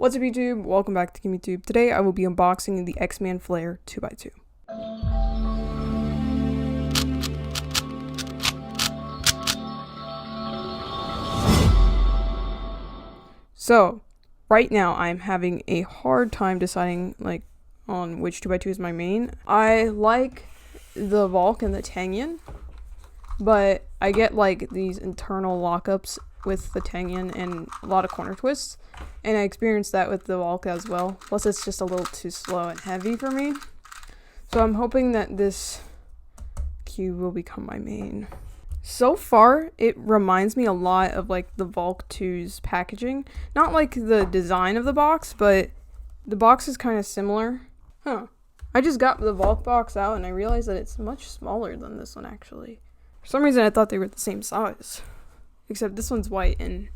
What's up YouTube? Welcome back to Qiyi. Today I will be unboxing the Xman Flare 2x2. So, right now I'm having a hard time deciding on which 2x2 is my main. I like the Volk and the Tanyan, but I get these internal lockups with the Tanyan and a lot of corner twists. And I experienced that with the Volk as well. Plus it's just a little too slow and heavy for me. So I'm hoping that this cube will become my main. So far, it reminds me a lot of the Volk 2's packaging. Not the design of the box, but the box is kind of similar. I just got the Volk box out and I realized that it's much smaller than this one actually. For some reason I thought they were the same size. Except this one's white and,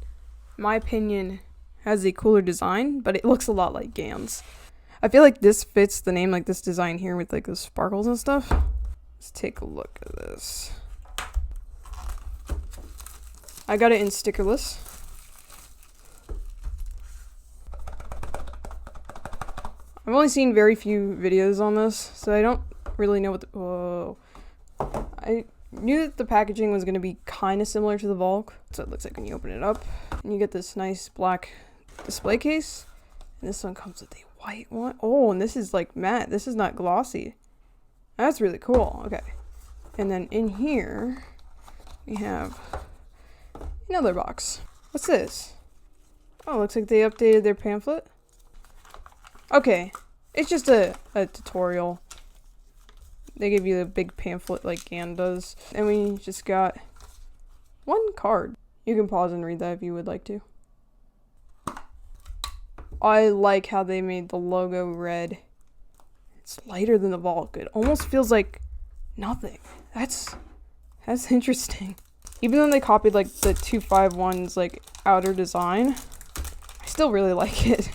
in my opinion, has a cooler design, but it looks a lot like Gans. I feel like this fits the name, this design here with the sparkles and stuff. Let's take a look at this. I got it in stickerless. I've only seen very few videos on this, so I don't really know what whoa. I knew that the packaging was going to be kind of similar to the Volk. So it looks like when you open it up, and you get this nice black display case. And this one comes with a white one. Oh, and this is matte. This is not glossy. That's really cool. Okay. And then in here, we have another box. What's this? Oh, looks like they updated their pamphlet. Okay. It's just a tutorial. They give you a big pamphlet like Gan does. And we just got one card. You can pause and read that if you would like to. I like how they made the logo red. It's lighter than the Volk. It almost feels like nothing. That's interesting. Even though they copied the 251's outer design, I still really like it.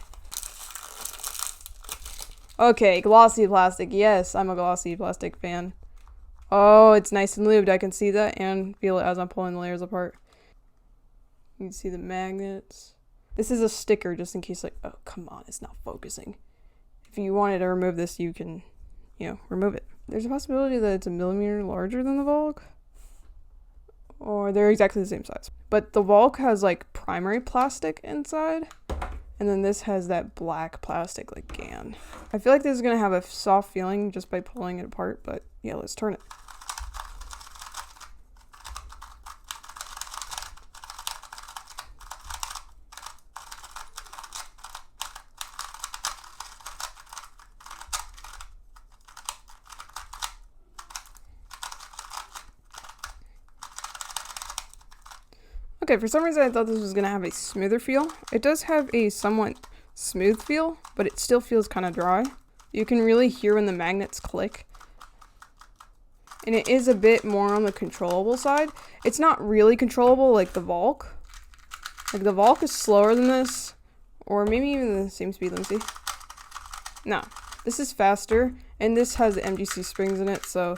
Okay, glossy plastic. Yes, I'm a glossy plastic fan. Oh, it's nice and lubed. I can see that and feel it as I'm pulling the layers apart. You can see the magnets. This is a sticker just in case oh, come on, it's not focusing. If you wanted to remove this, you can, remove it. There's a possibility that it's a millimeter larger than the Volk. Or they're exactly the same size. But the Volk has primary plastic inside. And then this has that black plastic like Gan. I feel like this is going to have a soft feeling just by pulling it apart, but yeah, let's turn it. Okay, for some reason I thought this was going to have a smoother feel. It does have a somewhat smooth feel, but it still feels kind of dry. You can really hear when the magnets click. And it is a bit more on the controllable side. It's not really controllable like the Volk. The Volk is slower than this, or maybe even the same speed. Let me see. No, this is faster, and this has the MGC springs in it, so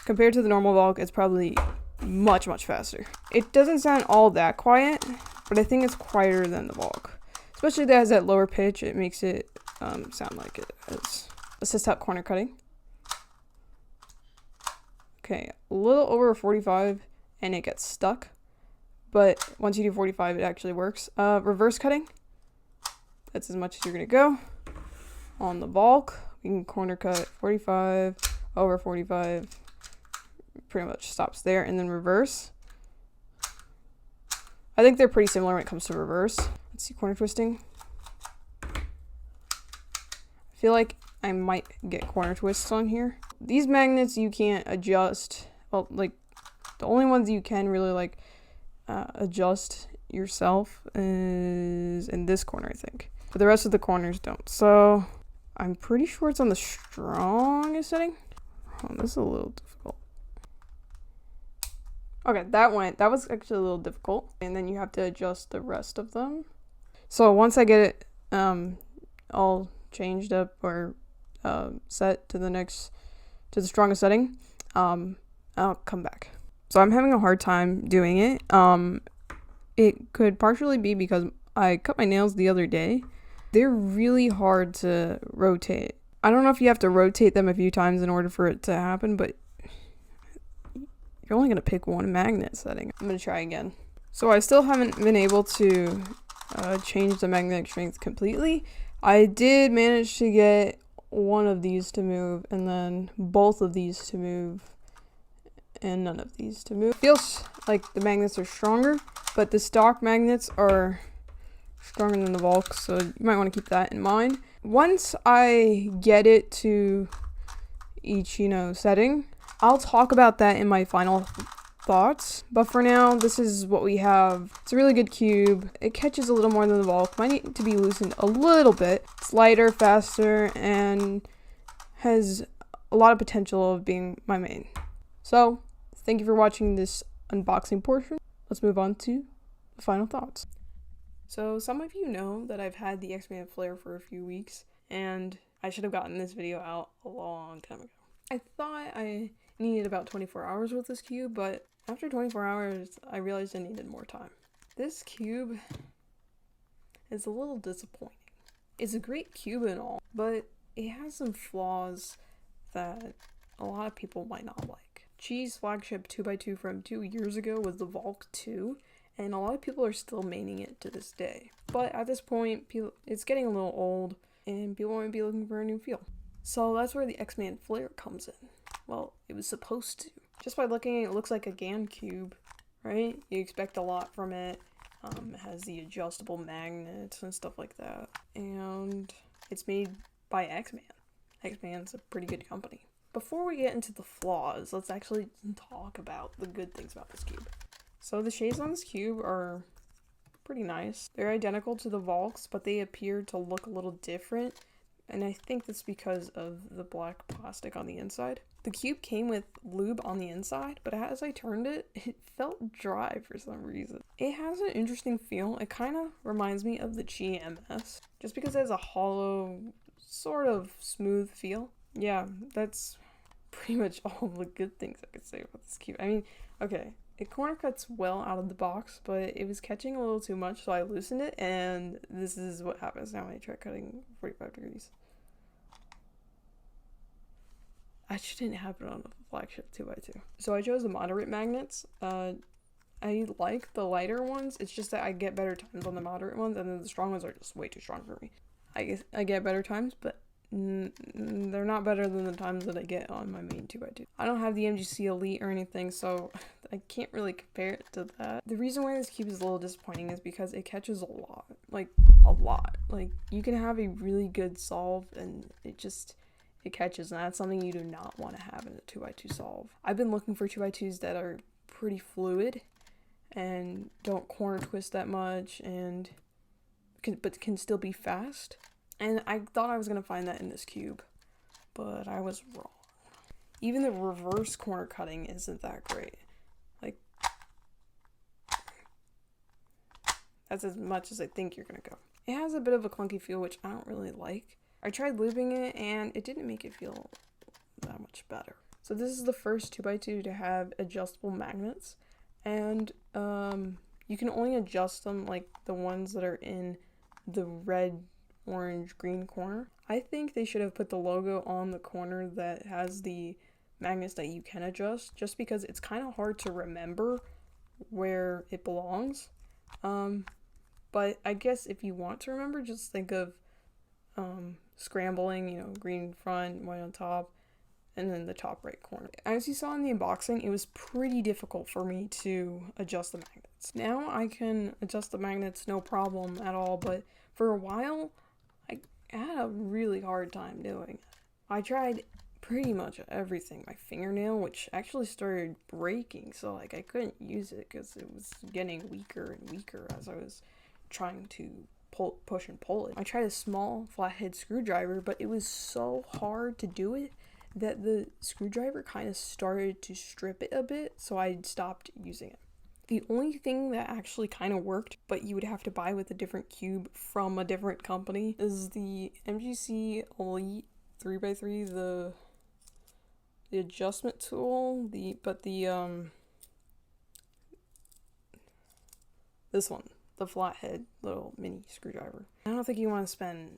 compared to the normal Volk, it's probably much faster. It doesn't sound all that quiet, but I think it's quieter than the Volk. Especially that it has that lower pitch, it makes it sound like it is. Let's test out corner cutting. Okay, a little over 45 and it gets stuck. But once you do 45, it actually works. Reverse cutting. That's as much as you're gonna go. On the Volk, we can corner cut 45, over 45. Pretty much stops there, and then reverse. I think they're pretty similar when it comes to reverse. Let's see, corner twisting. I feel like I might get corner twists on here. These magnets you can't adjust. Well, the only ones you can really adjust yourself is in this corner, I think. But the rest of the corners don't. So I'm pretty sure it's on the strongest setting. Oh, this is a little difficult. Okay, that was actually a little difficult. And then you have to adjust the rest of them. So once I get it all changed up or set to the strongest setting, I'll come back. So I'm having a hard time doing it. It could partially be because I cut my nails the other day They're really hard to rotate. I don't know if you have to rotate them a few times in order for it to happen, but you're only going to pick one magnet setting. I'm going to try again. So I still haven't been able to change the magnetic strength completely. I did manage to get one of these to move, and then both of these to move, and none of these to move. Feels like the magnets are stronger, but the stock magnets are stronger than the Volk, so you might want to keep that in mind. Once I get it to each, setting, I'll talk about that in my final thoughts, but for now, this is what we have. It's a really good cube. It catches a little more than the Volk. Might need to be loosened a little bit. It's lighter, faster, and has a lot of potential of being my main. So, thank you for watching this unboxing portion. Let's move on to the final thoughts. So, some of you know that I've had the Xman Flare for a few weeks, and I should have gotten this video out a long time ago. I thought I needed about 24 hours with this cube, but after 24 hours, I realized I needed more time. This cube is a little disappointing. It's a great cube and all, but it has some flaws that a lot of people might not like. Qiyi's flagship 2x2 from 2 years ago was the Volk 2, and a lot of people are still maining it to this day. But at this point, it's getting a little old, and people might be looking for a new feel. So that's where the Xman Flare comes in. Well, it was supposed to. Just by looking, it looks like a GAN cube, right? You expect a lot from it. It has the adjustable magnets and stuff like that. And it's made by Xman. Xman's a pretty good company. Before we get into the flaws, let's actually talk about the good things about this cube. So the shades on this cube are pretty nice. They're identical to the Volks, but they appear to look a little different. And I think that's because of the black plastic on the inside. The cube came with lube on the inside, but as I turned it, it felt dry for some reason. It has an interesting feel. It kind of reminds me of the Qiyi MS, just because it has a hollow, sort of smooth feel. Yeah, that's pretty much all the good things I could say about this cube. I mean, okay, it corner cuts well out of the box, but it was catching a little too much, so I loosened it, and this is what happens now when I try cutting 45 degrees. I shouldn't happen on a flagship 2x2. So I chose the moderate magnets. I like the lighter ones. It's just that I get better times on the moderate ones, and then the strong ones are just way too strong for me. I guess I get better times, but they're not better than the times that I get on my main 2x2. I don't have the MGC Elite or anything, so I can't really compare it to that. The reason why this cube is a little disappointing is because it catches a lot. Like, a lot. Like, you can have a really good solve, and it catches, and that's something you do not want to have in a 2x2 solve. I've been looking for 2x2s that are pretty fluid and don't corner twist that much, but can still be fast. And I thought I was going to find that in this cube, but I was wrong. Even the reverse corner cutting isn't that great. Like, that's as much as I think you're going to go. It has a bit of a clunky feel, which I don't really like. I tried lubing it, and it didn't make it feel that much better. So this is the first 2x2 to have adjustable magnets, and you can only adjust them, like the ones that are in the red, orange, green corner. I think they should have put the logo on the corner that has the magnets that you can adjust, just because it's kind of hard to remember where it belongs. But I guess if you want to remember, just think of scrambling, green front, white on top, and then the top right corner. As you saw in the unboxing, it was pretty difficult for me to adjust the magnets. Now I can adjust the magnets no problem at all, but for a while, I had a really hard time doing it. I tried pretty much everything. My fingernail, which actually started breaking, so I couldn't use it because it was getting weaker and weaker as I was trying to push and pull it. I tried a small flathead screwdriver, but it was so hard to do it that the screwdriver kind of started to strip it a bit, so I stopped using it. The only thing that actually kind of worked, but you would have to buy with a different cube from a different company, is the MGC Elite 3x3, the adjustment tool, this one, the flathead little mini screwdriver. I don't think you want to spend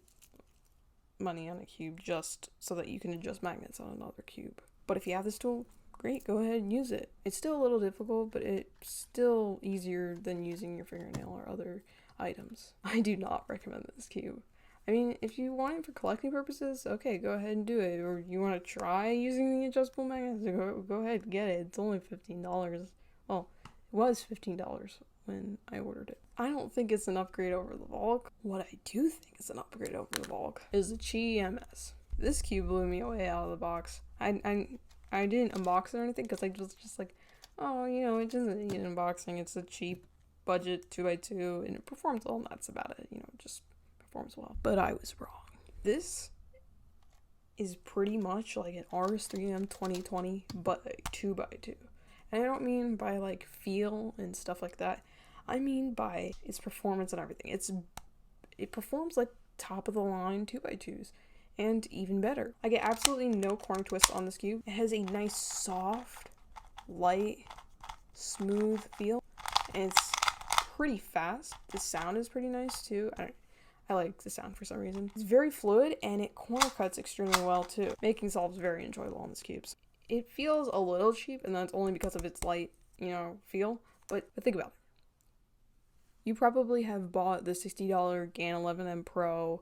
money on a cube just so that you can adjust magnets on another cube. But if you have this tool, great, go ahead and use it. It's still a little difficult, but it's still easier than using your fingernail or other items. I do not recommend this cube. I mean, if you want it for collecting purposes, okay, go ahead and do it. Or you want to try using the adjustable magnets, go ahead and get it. It's only $15. Well, it was $15 when I ordered it. I don't think it's an upgrade over the Volk. What I do think is an upgrade over the Volk is the Qiyi MS. This cube blew me away out of the box. I didn't unbox it or anything because I was just like, oh, you know, it doesn't need an unboxing. It's a cheap budget 2x2 and it performs well and that's about it. You know, it just performs well. But I was wrong. This is pretty much like an RS3M 2020 but 2x2. And I don't mean by like feel and stuff like that. I mean by its performance and everything. It performs like top of the line 2x2s. And even better. I get absolutely no corner twist on this cube. It has a nice soft, light, smooth feel. And it's pretty fast. The sound is pretty nice too. I like the sound for some reason. It's very fluid and it corner cuts extremely well too. Making solves very enjoyable on these cubes. It feels a little cheap and that's only because of its light, you know, feel. But think about it. You probably have bought the $60 GAN 11M Pro,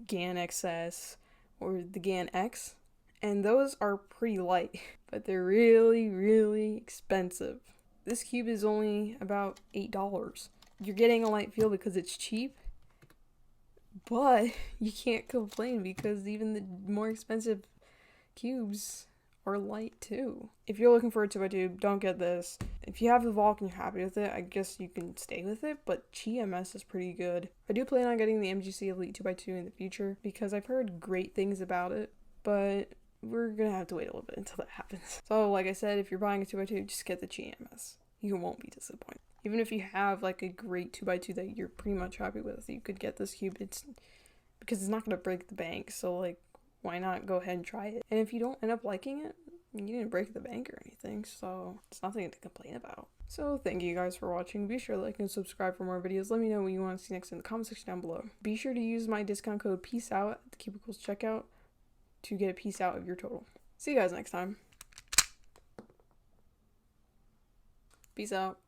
GAN XS, or the GAN X, and those are pretty light, but they're really, really expensive. This cube is only about $8. You're getting a light feel because it's cheap, but you can't complain because even the more expensive cubes are light too. If you're looking for a 2x2, don't get this. If you have the Volk and you're happy with it, I guess you can stay with it, but Qiyi MS is pretty good. I do plan on getting the MGC Elite 2x2 in the future because I've heard great things about it, but we're gonna have to wait a little bit until that happens. So like I said, if you're buying a 2x2, just get the Qiyi MS. You won't be disappointed. Even if you have like a great 2x2 that you're pretty much happy with, you could get this cube. Because it's not gonna break the bank, so like why not go ahead and try it? And if you don't end up liking it, you didn't break the bank or anything, so it's nothing to complain about. So thank you guys for watching. Be sure to like and subscribe for more videos. Let me know what you want to see next in the comment section down below. Be sure to use my discount code PEACEOUT at the Cubicles checkout to get a piece out of your total. See you guys next time. Peace out.